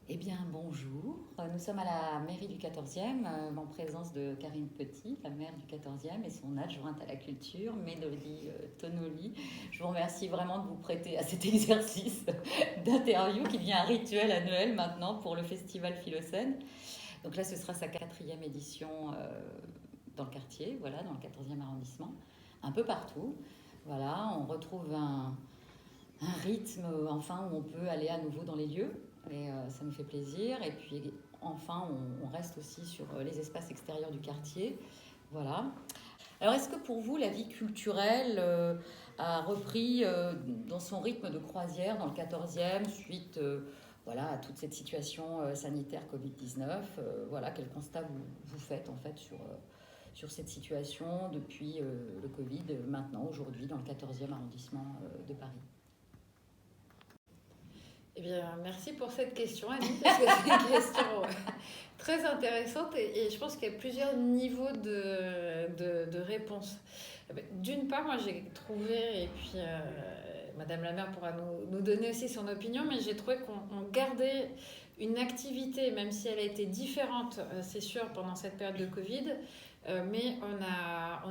Eh bien, bonjour. Nous sommes à la mairie du 14e, en présence de Karine Petit, la maire du 14e, et son adjointe à la culture, Mélodie Tonoli. Je vous remercie vraiment de vous prêter à cet exercice d'interview qui devient un rituel annuel maintenant pour le festival Philocène. Donc là, ce sera sa 4e édition dans le quartier, voilà, dans le 14e arrondissement, un peu partout. Voilà, on retrouve un rythme, enfin, où on peut aller à nouveau dans les lieux. Et ça nous fait plaisir. Et puis, enfin, on reste aussi sur les espaces extérieurs du quartier. Voilà. Alors, est-ce que pour vous, la vie culturelle a repris dans son rythme de croisière dans le 14e, suite voilà, à toute cette situation sanitaire Covid-19 voilà, quel constat vous faites en fait sur cette situation depuis le Covid, maintenant, aujourd'hui, dans le 14e arrondissement de Paris? Eh bien, merci pour cette question, Annie, parce que c'est une question très intéressante et je pense qu'il y a plusieurs niveaux de réponse. D'une part, moi j'ai trouvé, et puis Madame la maire pourra nous donner aussi son opinion, mais j'ai trouvé qu'on gardait une activité, même si elle a été différente, c'est sûr, pendant cette période de Covid, mais on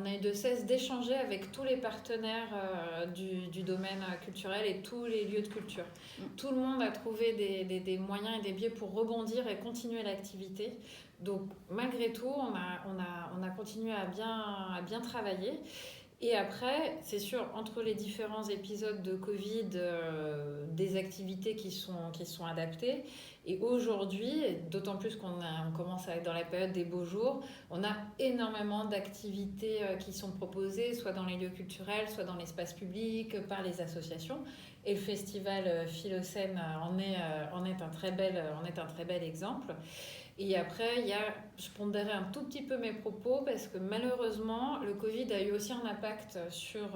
a eu de cesse d'échanger avec tous les partenaires du domaine culturel et tous les lieux de culture. Tout le monde a trouvé des moyens et des biais pour rebondir et continuer l'activité. Donc malgré tout, on a continué à bien travailler. Et après, c'est sûr, entre les différents épisodes de Covid, des activités qui sont adaptées. Et aujourd'hui, d'autant plus on commence à être dans la période des beaux jours, on a énormément d'activités qui sont proposées, soit dans les lieux culturels, soit dans l'espace public, par les associations. Et le festival Philocène en est un très bel exemple. Et après, je pondérais un tout petit peu mes propos parce que malheureusement, le Covid a eu aussi un impact sur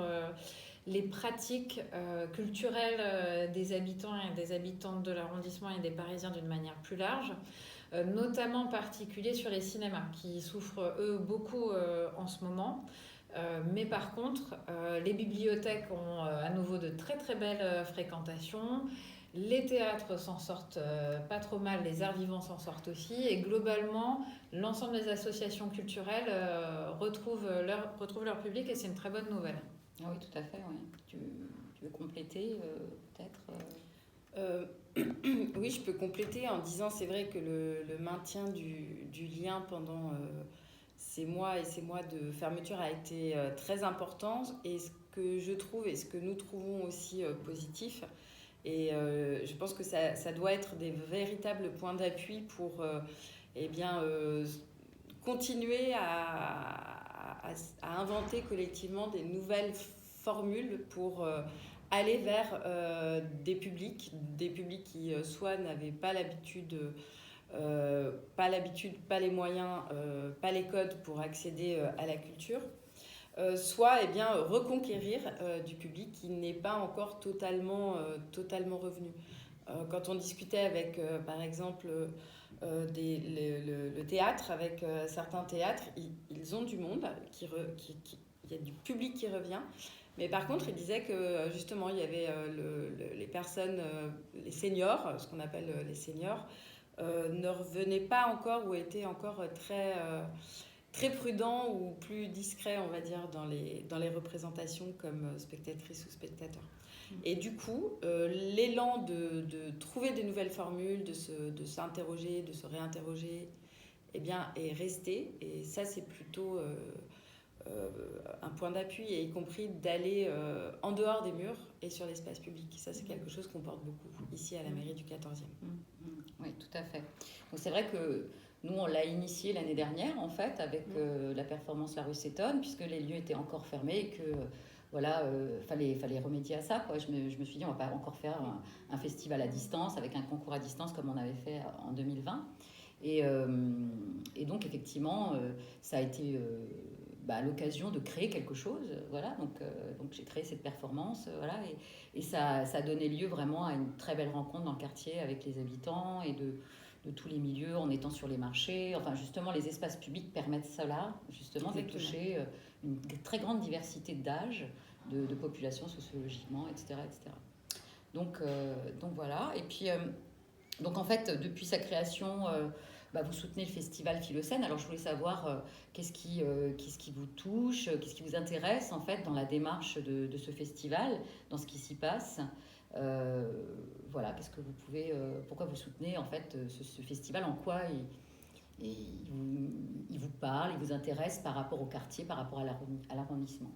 les pratiques culturelles des habitants et des habitantes de l'arrondissement et des Parisiens d'une manière plus large, notamment en particulier sur les cinémas qui souffrent eux beaucoup en ce moment. Mais par contre, les bibliothèques ont à nouveau de très très belles fréquentations. Les théâtres s'en sortent pas trop mal, les arts vivants s'en sortent aussi. Et globalement, l'ensemble des associations culturelles retrouvent leur public et c'est une très bonne nouvelle. Ah oui, tout à fait, oui. Tu veux compléter peut-être Euh, oui, je peux compléter en disant c'est vrai que le maintien du lien pendant ces mois et ces mois de fermeture a été très important. Et ce que je trouve et ce que nous trouvons aussi positif, et je pense que ça doit être des véritables points d'appui pour eh bien, continuer à inventer collectivement des nouvelles formules pour aller vers des publics qui soit n'avaient pas l'habitude, pas les moyens, pas les codes pour accéder à la culture, soit eh bien, reconquérir du public qui n'est pas encore totalement revenu. Quand on discutait avec, par exemple, le théâtre, avec certains théâtres, ils ont du monde, il y a du public qui revient. Mais par contre, ils disaient que justement, il y avait les personnes, les seniors, ce qu'on appelle les seniors, ne revenaient pas encore ou étaient encore très prudents ou plus discrets, on va dire, dans les représentations comme spectatrices ou spectateurs. Et du coup, l'élan de trouver des nouvelles formules, de s'interroger, de se réinterroger, eh bien, est resté. Et ça, c'est plutôt un point d'appui, et y compris d'aller en dehors des murs et sur l'espace public. Ça, c'est quelque chose qu'on porte beaucoup ici à la mairie du 14e. Oui, tout à fait. Donc c'est vrai que nous, on l'a initié l'année dernière, en fait, avec la performance La Rue s'étonne, puisque les lieux étaient encore fermés et que voilà, fallait remédier à ça, quoi. Je me suis dit, on va pas encore faire un festival à distance, avec un concours à distance comme on avait fait en 2020. Et donc, effectivement, ça a été l'occasion de créer quelque chose. Voilà, donc j'ai créé cette performance. Voilà, et ça a donné lieu vraiment à une très belle rencontre dans le quartier avec les habitants et de tous les milieux, en étant sur les marchés. Enfin, justement, les espaces publics permettent cela, justement, de toucher une très grande diversité d'âge. de population sociologiquement, etc. etc. Donc voilà. Et puis, donc en fait, depuis sa création, vous soutenez le festival Philocène. Alors je voulais savoir qu'est-ce qui vous touche, qu'est-ce qui vous intéresse en fait dans la démarche de ce festival, dans ce qui s'y passe. Voilà, qu'est-ce que vous pouvez, pourquoi vous soutenez en fait ce festival, en quoi il vous parle, il vous intéresse par rapport au quartier, par rapport à l'arrondissement.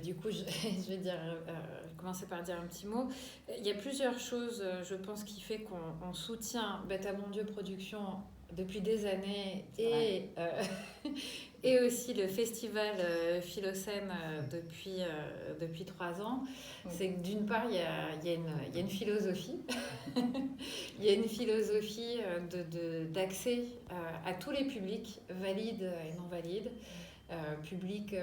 Du coup, je vais commencer par dire un petit mot. Il y a plusieurs choses, je pense, qui fait qu'on soutient Bête à Bon Dieu Productions depuis des années et aussi le festival Philocène depuis 3 ans. Oui. C'est que d'une part, il y a une philosophie. Il y a une philosophie d'accès à tous les publics, valides et non valides. Public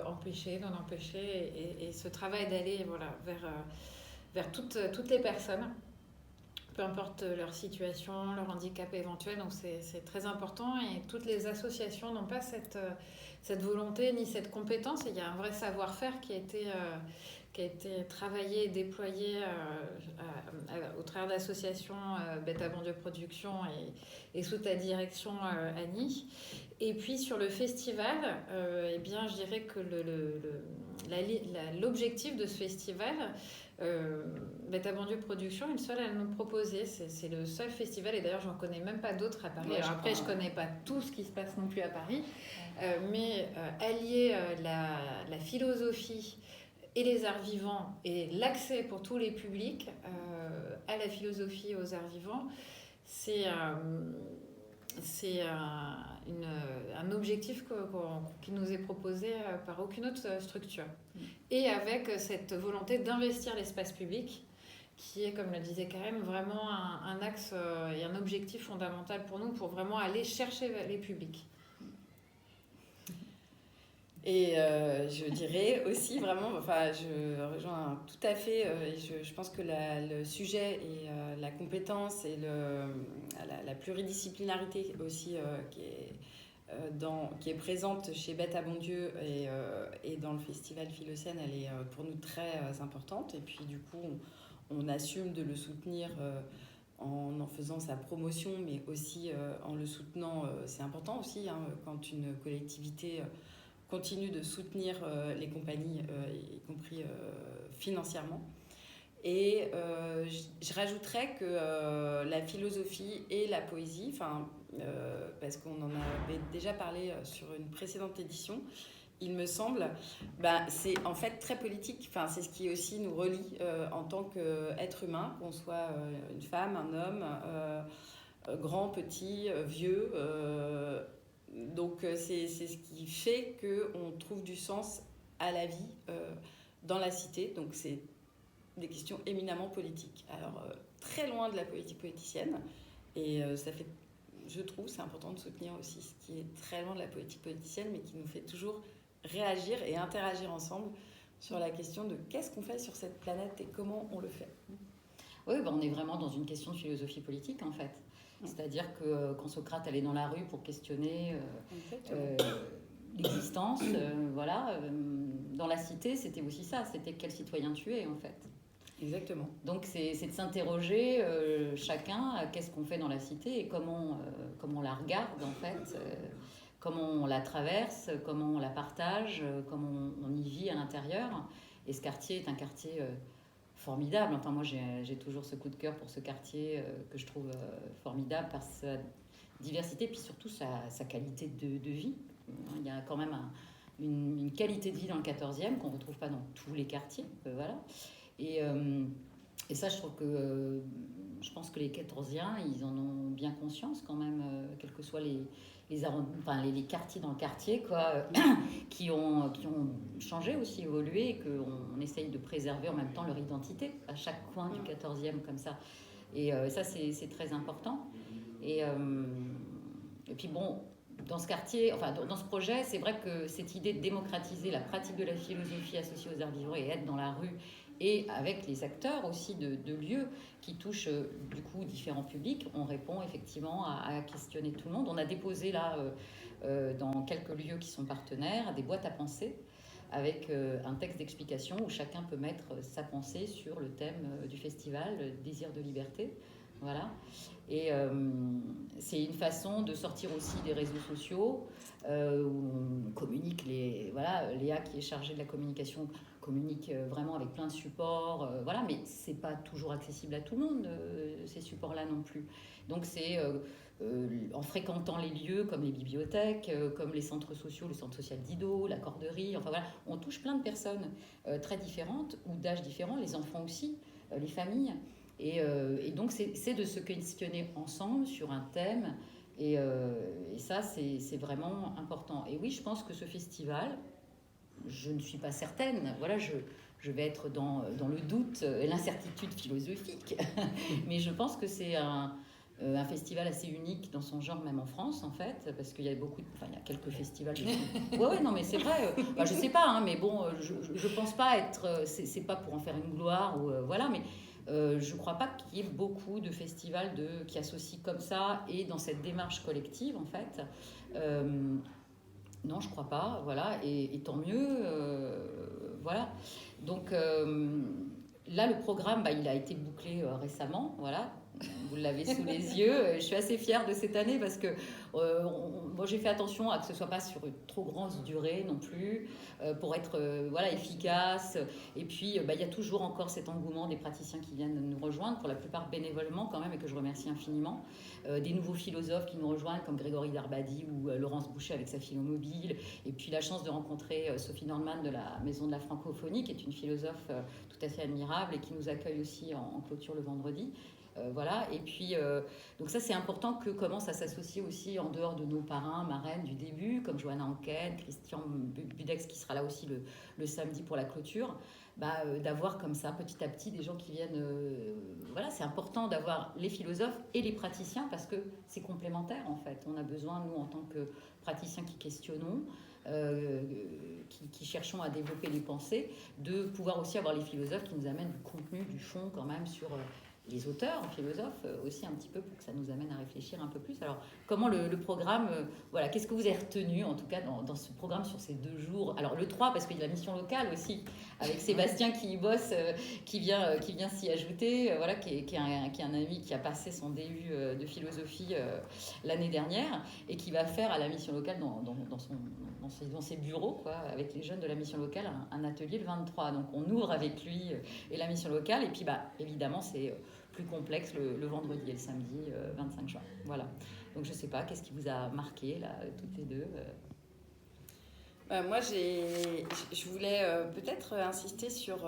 empêché, non empêché, et ce travail d'aller vers toutes les personnes, peu importe leur situation, leur handicap éventuel. Donc c'est très important, et toutes les associations n'ont pas cette volonté ni cette compétence, et il y a un vrai savoir-faire qui a été travaillé et déployé au travers d'associations Bête à Bon Dieu Productions et sous ta direction, Annie. Et puis sur le festival, je dirais que l'objectif de ce festival, Bête à Bon Dieu Productions est le seul à nous proposer. C'est le seul festival, et d'ailleurs j'en connais même pas d'autres à Paris. Alors après, je connais pas tout ce qui se passe non plus à Paris, mais allier la philosophie et les arts vivants et l'accès pour tous les publics à la philosophie et aux arts vivants, c'est un objectif qui nous est proposé par aucune autre structure. Et avec cette volonté d'investir l'espace public, qui est, comme le disait Karen, vraiment un axe et un objectif fondamental pour nous, pour vraiment aller chercher les publics. Et je dirais aussi vraiment, je rejoins tout à fait, je pense que le sujet et la compétence et la pluridisciplinarité aussi qui est présente chez Bête à Bon Dieu et dans le festival Philocène, elle est pour nous très importante. Et puis du coup, on assume de le soutenir en faisant sa promotion, mais aussi en le soutenant. C'est important aussi quand une collectivité continue de soutenir les compagnies, y compris financièrement. Et je rajouterais que la philosophie et la poésie, parce qu'on en avait déjà parlé sur une précédente édition, il me semble, c'est en fait très politique. C'est ce qui aussi nous relie en tant qu'être humain, qu'on soit une femme, un homme, grand, petit, vieux. Donc c'est ce qui fait qu'on trouve du sens à la vie dans la cité. Donc c'est des questions éminemment politiques. Alors très loin de la politique politicienne, et ça fait, je trouve, c'est important de soutenir aussi ce qui est très loin de la politique politicienne, mais qui nous fait toujours réagir et interagir ensemble sur la question de qu'est-ce qu'on fait sur cette planète et comment on le fait. Oui, on est vraiment dans une question de philosophie politique en fait. C'est-à-dire que quand Socrate allait dans la rue pour questionner l'existence, dans la cité, c'était aussi ça, c'était quel citoyen tu es en fait. Exactement. Donc c'est de s'interroger chacun, qu'est-ce qu'on fait dans la cité et comment on la regarde en fait, comment on la traverse, comment on la partage, comment on y vit à l'intérieur. Et ce quartier est un quartier formidable. Enfin, moi, j'ai toujours ce coup de cœur pour ce quartier que je trouve formidable par sa diversité, puis surtout sa qualité de vie. Il y a quand même une qualité de vie dans le 14e qu'on ne retrouve pas dans tous les quartiers. Voilà. Et ça, je trouve que... je pense que les 14e, ils en ont bien conscience quand même, quels que soient les quartiers dans le quartier, qui ont changé aussi, évolué, et qu'on essaye de préserver en même temps leur identité à chaque coin du 14e comme ça. Et ça, c'est très important. Et puis bon, dans ce quartier, dans ce projet, c'est vrai que cette idée de démocratiser la pratique de la philosophie associée aux arts vivants et être dans la rue, et avec les acteurs aussi de lieux qui touchent du coup différents publics, on répond effectivement à questionner tout le monde. On a déposé là dans quelques lieux qui sont partenaires des boîtes à pensée avec un texte d'explication où chacun peut mettre sa pensée sur le thème du festival, le désir de liberté. Voilà. Et c'est une façon de sortir aussi des réseaux sociaux où on communique. Voilà, Léa, qui est chargée de la communication, communique vraiment avec plein de supports. Voilà, mais c'est pas toujours accessible à tout le monde, ces supports-là non plus. Donc c'est en fréquentant les lieux comme les bibliothèques, comme les centres sociaux, le centre social d'Ido, la Corderie, enfin voilà, on touche plein de personnes très différentes ou d'âges différents, les enfants aussi, les familles. Et donc, c'est de se questionner ensemble sur un thème. Et ça, c'est vraiment important. Et oui, je pense que ce festival, je ne suis pas certaine. Voilà, je vais être dans le doute et l'incertitude philosophique. Mais je pense que c'est un festival assez unique dans son genre, même en France, en fait, parce qu'il y a il y a quelques festivals. Ouais, non, mais c'est vrai. Je sais pas, hein, mais bon, je pense pas être. C'est pas pour en faire une gloire ou voilà, mais. Je ne crois pas qu'il y ait beaucoup de festivals qui associent comme ça et dans cette démarche collective, en fait. Non, je ne crois pas, voilà, et tant mieux, voilà. Donc là, le programme, il a été bouclé récemment, voilà. Vous l'avez sous les yeux. Je suis assez fière de cette année parce que moi j'ai fait attention à que ce soit pas sur une trop grande durée non plus pour être voilà, efficace. Et puis il y a toujours encore cet engouement des praticiens qui viennent nous rejoindre, pour la plupart bénévolement quand même, et que je remercie infiniment. Des nouveaux philosophes qui nous rejoignent comme Grégory Darbadi ou Laurence Boucher avec sa philomobile. Et puis la chance de rencontrer Sophie Nordman de la Maison de la Francophonie, qui est une philosophe tout à fait admirable et qui nous accueille aussi en clôture le vendredi. Voilà, et puis donc ça c'est important que commence à s'associer aussi en dehors de nos parrains, marraines du début, comme Johanna Anken, Christian Budex qui sera là aussi le samedi pour la clôture, d'avoir comme ça petit à petit des gens qui viennent. Voilà, c'est important d'avoir les philosophes et les praticiens parce que c'est complémentaire en fait. On a besoin, nous en tant que praticiens qui questionnons, qui cherchons à développer les pensées, de pouvoir aussi avoir les philosophes qui nous amènent du contenu, du fond quand même sur les auteurs, philosophes aussi un petit peu, pour que ça nous amène à réfléchir un peu plus. Alors, comment le programme, voilà, qu'est-ce que vous avez retenu en tout cas dans ce programme sur ces 2 jours? Alors, le 3, parce qu'il y a la mission locale aussi, avec Sébastien qui y bosse, qui vient s'y ajouter, voilà, qui est un ami qui a passé son DU de philosophie l'année dernière et qui va faire à la mission locale dans ses bureaux, quoi, avec les jeunes de la mission locale, un atelier le 23. Donc, on ouvre avec lui et la mission locale. Et puis, évidemment, c'est plus complexe le vendredi et le samedi 25 juin. Voilà. Donc je ne sais pas, qu'est-ce qui vous a marqué là, toutes les deux Moi, je voulais peut-être insister sur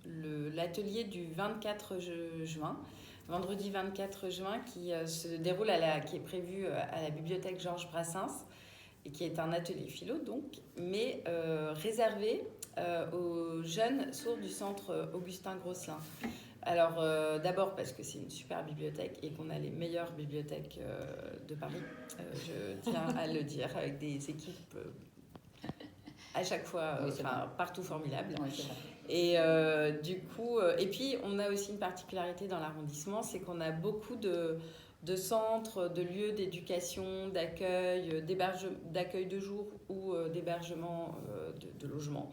l'atelier du 24 juin, vendredi 24 juin, qui se déroule qui est prévu à la bibliothèque Georges Brassens, et qui est un atelier philo, donc, mais réservé aux jeunes sourds du centre Augustin Grosselin. Alors, d'abord parce que c'est une super bibliothèque et qu'on a les meilleures bibliothèques de Paris, je tiens à le dire, avec des équipes à chaque fois, partout formidables. Oui, c'est vrai. Et du coup, et puis on a aussi une particularité dans l'arrondissement, c'est qu'on a beaucoup de centres, de lieux d'éducation, d'accueil, d'accueil de jour ou d'hébergement, de logement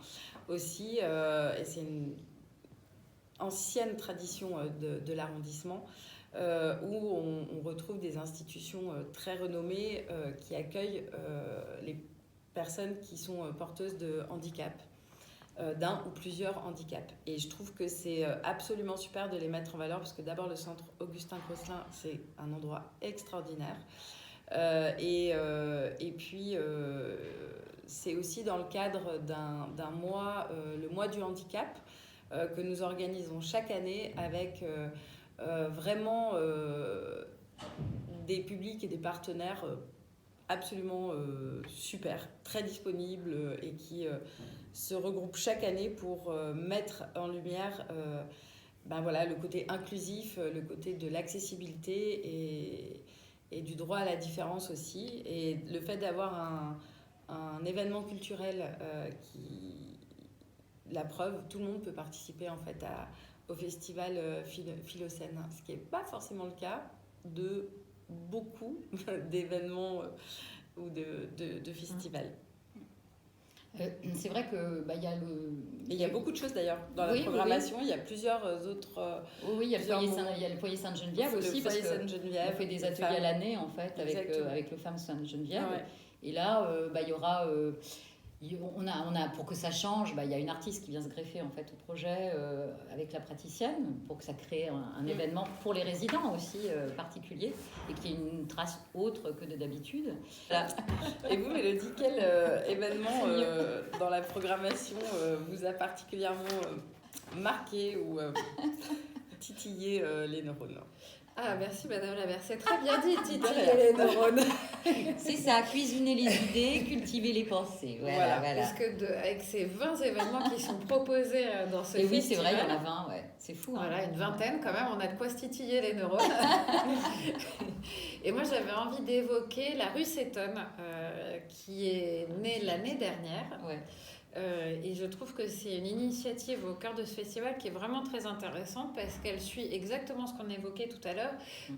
aussi. Et c'est une ancienne tradition de l'arrondissement où on retrouve des institutions très renommées qui accueillent les personnes qui sont porteuses de handicap, d'un ou plusieurs handicaps. Et je trouve que c'est absolument super de les mettre en valeur parce que d'abord le centre Augustin Grosselin, c'est un endroit extraordinaire. Et puis c'est aussi dans le cadre d'un mois, le mois du handicap, que nous organisons chaque année avec vraiment des publics et des partenaires absolument super, très disponibles et qui se regroupent chaque année pour mettre en lumière voilà, le côté inclusif, le côté de l'accessibilité et du droit à la différence aussi. Et le fait d'avoir un événement culturel la preuve, tout le monde peut participer en fait au festival Philocène, ce qui n'est pas forcément le cas de beaucoup d'événements ou de festivals. C'est vrai que il y a le. Et il y a beaucoup de choses d'ailleurs dans la programmation. Il y a plusieurs autres. Oui, il y a le foyer Sainte-Geneviève aussi, parce qu'on fait des ateliers à l'année en fait avec le Femmes Sainte-Geneviève. Ouais. Et là, il y aura. On a, pour que ça change, il y a une artiste qui vient se greffer en fait au projet avec la praticienne pour que ça crée un événement pour les résidents aussi particulier et qu'il y ait une trace autre que d'habitude. Voilà. Et vous, Mélodie, quel événement dans la programmation vous a particulièrement marqué ou titillé les neurones? Ah, merci Madame Labert, c'est très bien dit, titiller les neurones. C'est ça, cuisiner les idées, cultiver les pensées. Voilà. Parce que avec ces 20 événements qui sont proposés dans ce festival... oui, c'est vrai, il y en a 20, ouais. C'est fou. Voilà, une vingtaine quand même, on a de quoi se titiller les neurones. Et moi, j'avais envie d'évoquer la rue Seton, qui est née l'année dernière. Ouais. Et je trouve que c'est une initiative au cœur de ce festival qui est vraiment très intéressante parce qu'elle suit exactement ce qu'on évoquait tout à l'heure,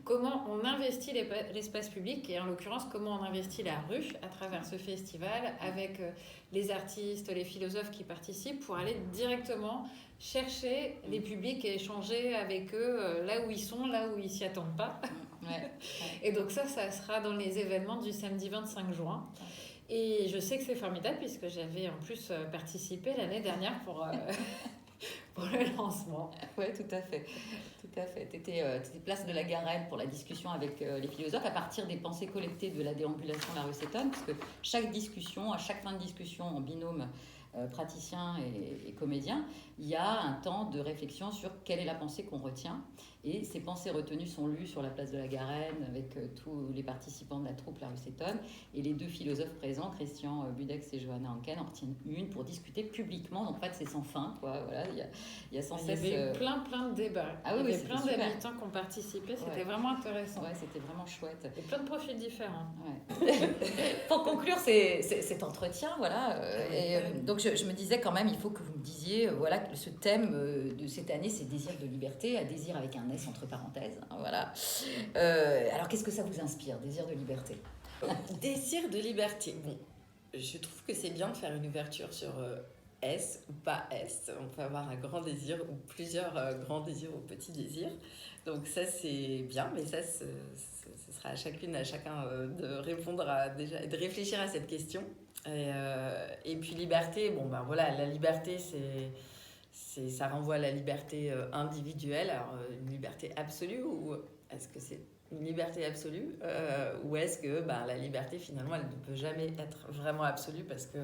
comment on investit l'espace public et en l'occurrence comment on investit la rue à travers ce festival avec les artistes, les philosophes qui participent pour aller directement chercher les publics et échanger avec eux là où ils sont, là où ils s'y attendent pas. Ouais. Et donc ça sera dans les événements du samedi 25 juin. Et je sais que c'est formidable puisque j'avais en plus participé l'année dernière pour le lancement. Oui, tout à fait. Tu étais place de la Garenne pour la discussion avec les philosophes à partir des pensées collectées de la déambulation de la rue Seton, parce que chaque discussion, à chaque fin de discussion en binôme praticien et comédien, il y a un temps de réflexion sur quelle est la pensée qu'on retient. Et ces pensées retenues sont lues sur la place de la Garenne avec tous les participants de la troupe La Rue Seton. Et les deux philosophes présents, Christian Budex et Johanna Anken, en retiennent une pour discuter publiquement. Donc, en fait, c'est sans fin, quoi. Voilà, il y a sans cesse... Il y avait eu plein de débats. Ah oui, il y avait plein d'habitants qui ont participé. C'était vraiment intéressant. Ouais, c'était vraiment chouette. Et plein de profils différents. Ouais. Pour conclure cet entretien, voilà. Donc, je me disais quand même, il faut que vous me disiez, voilà, que ce thème de cette année, c'est désir de liberté, à désir avec un S entre parenthèses. Voilà. Alors, qu'est-ce que ça vous inspire, désir de liberté? Désir de liberté. Bon, je trouve que c'est bien de faire une ouverture sur S ou pas S. On peut avoir un grand désir ou plusieurs grands désirs ou petits désirs. Donc ça, c'est bien, mais ça, ce sera à chacune, à chacun de répondre déjà et de réfléchir à cette question. Et puis liberté, voilà, la liberté, ça renvoie à la liberté individuelle. Alors, une liberté absolue ou est-ce que c'est une liberté absolue ou est-ce que la liberté, finalement, elle ne peut jamais être vraiment absolue parce que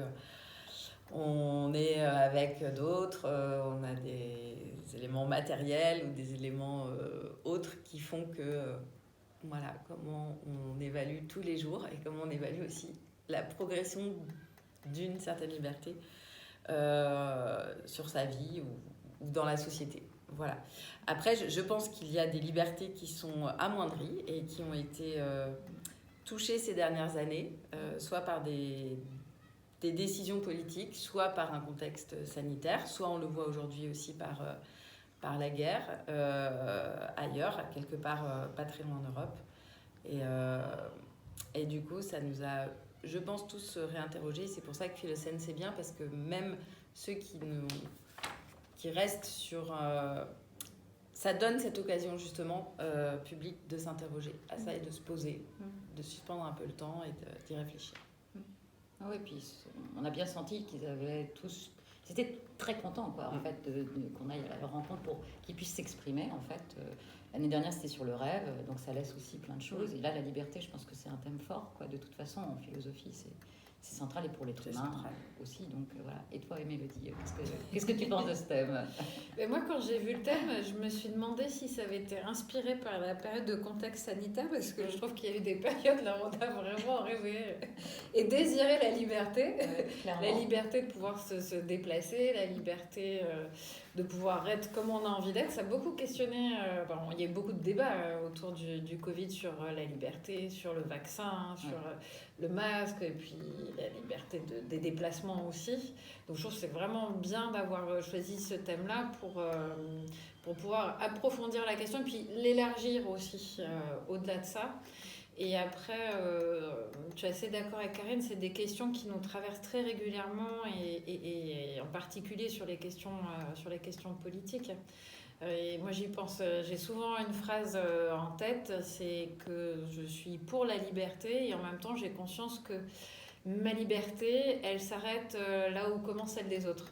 on est avec d'autres, on a des éléments matériels ou des éléments autres qui font que, voilà, comment on évalue tous les jours et comment on évalue aussi la progression d'une certaine liberté sur sa vie ou dans la société. Voilà. Après, je pense qu'il y a des libertés qui sont amoindries et qui ont été touchées ces dernières années, soit par des décisions politiques, soit par un contexte sanitaire, soit on le voit aujourd'hui aussi par la guerre ailleurs, quelque part pas très loin en Europe. Et du coup, ça nous a, je pense, tous réinterrogés. C'est pour ça que Philocène, c'est bien, parce que même ceux qui restent sur... ça donne cette occasion, justement, publique, de s'interroger à ça et de se poser, de suspendre un peu le temps et d'y réfléchir. Ah oui, puis on a bien senti qu'ils avaient tous... C'était très content, quoi, en fait, qu'on aille à leur rencontre pour qu'ils puissent s'exprimer, en fait. L'année dernière, c'était sur le rêve, donc ça laisse aussi plein de choses. Et là, la liberté, je pense que c'est un thème fort, quoi. De toute façon, en philosophie, c'est central et pour l'être humain aussi. Donc voilà. Et toi, Mélodie, qu'est-ce que tu penses de ce thème? Mais moi, quand j'ai vu le thème, je me suis demandé si ça avait été inspiré par la période de contexte sanitaire, parce que je trouve qu'il y a eu des périodes là où on a vraiment rêvé et désiré la liberté. La liberté de pouvoir se déplacer, la liberté de pouvoir être comme on a envie d'être. Ça a beaucoup questionné, il y a eu beaucoup de débats autour du Covid sur la liberté, sur le vaccin, sur le masque, et puis la liberté des déplacements aussi. Donc je trouve que c'est vraiment bien d'avoir choisi ce thème-là pour pouvoir approfondir la question et puis l'élargir aussi au-delà de ça. Et après, je suis assez d'accord avec Karine, c'est des questions qui nous traversent très régulièrement et en particulier sur les questions politiques. Et moi, j'y pense. J'ai souvent une phrase en tête, c'est que je suis pour la liberté et en même temps, j'ai conscience que ma liberté, elle s'arrête là où commence celle des autres.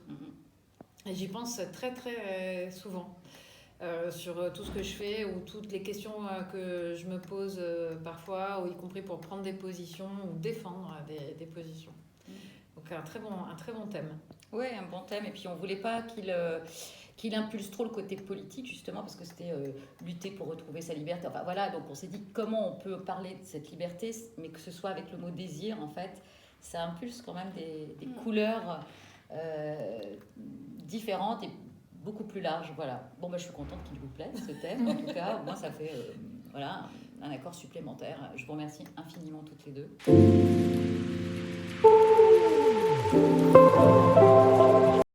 Et j'y pense très, très souvent. Sur tout ce que je fais ou toutes les questions que je me pose parfois, ou y compris pour prendre des positions ou défendre des positions. Donc un très bon thème. Oui, un bon thème. Et puis on voulait pas qu'il impulse trop le côté politique, justement, parce que c'était lutter pour retrouver sa liberté. Enfin voilà, donc on s'est dit comment on peut parler de cette liberté, mais que ce soit avec le mot désir, en fait, ça impulse quand même des couleurs différentes et beaucoup plus large, voilà. Bon, je suis contente qu'il vous plaise, ce thème. En tout cas, au moins, ça fait un accord supplémentaire. Je vous remercie infiniment toutes les deux.